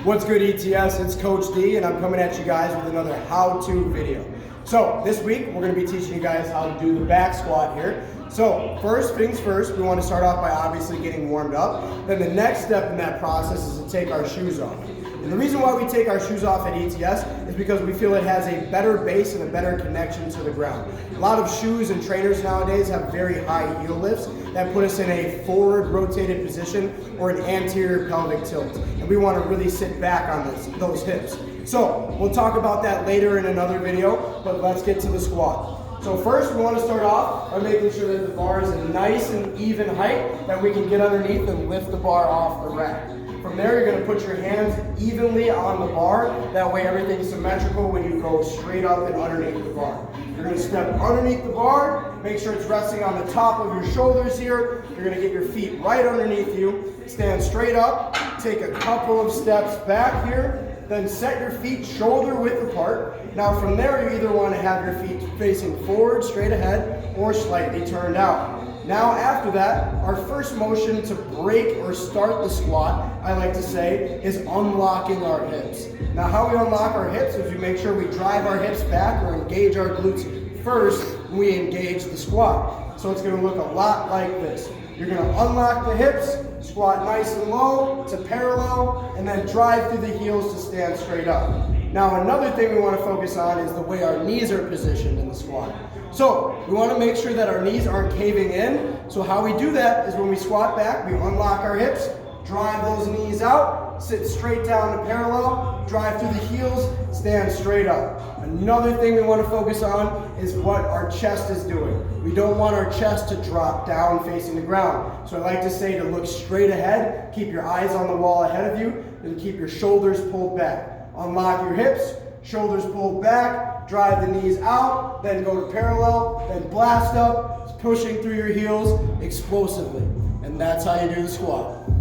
What's good, ETS? It's Coach D, and I'm coming at you guys with another how-to video. So this week we're going to be teaching you guys how to do the back squat here. So first things first, we want to start off by obviously getting warmed up. Then the next step in that process is to take our shoes off. And the reason why we take our shoes off at ETS is because we feel it has a better base and a better connection to the ground. A lot of shoes and trainers nowadays have very high heel lifts that put us in a forward rotated position or an anterior pelvic tilt. And we want to really sit back on those hips. So we'll talk about that later in another video, but let's get to the squat. So first we want to start off by making sure that the bar is a nice and even height that we can get underneath and lift the bar off the rack. From there, you're going to put your hands evenly on the bar. That way everything's symmetrical when you go straight up and underneath the bar. You're going to step underneath the bar, make sure it's resting on the top of your shoulders here. You're going to get your feet right underneath you. Stand straight up, take a couple of steps back here, then set your feet shoulder width apart. Now from there, you either want to have your feet facing forward, straight ahead, or slightly turned out. Now after that, our first motion to break or start the squat, I like to say, is unlocking our hips. Now how we unlock our hips is we make sure we drive our hips back or engage our glutes first when we engage the squat. So it's going to look a lot like this. You're going to unlock the hips, squat nice and low to parallel, and then drive through the heels to stand straight up. Now another thing we want to focus on is the way our knees are positioned in the squat. So we want to make sure that our knees aren't caving in. So how we do that is when we squat back, we unlock our hips, drive those knees out, sit straight down to parallel, drive through the heels, stand straight up. Another thing we want to focus on is what our chest is doing. We don't want our chest to drop down facing the ground. So I like to say to look straight ahead, keep your eyes on the wall ahead of you, and keep your shoulders pulled back. Unlock your hips, shoulders pulled back, drive the knees out, then go to parallel, then blast up, pushing through your heels explosively. And that's how you do the squat.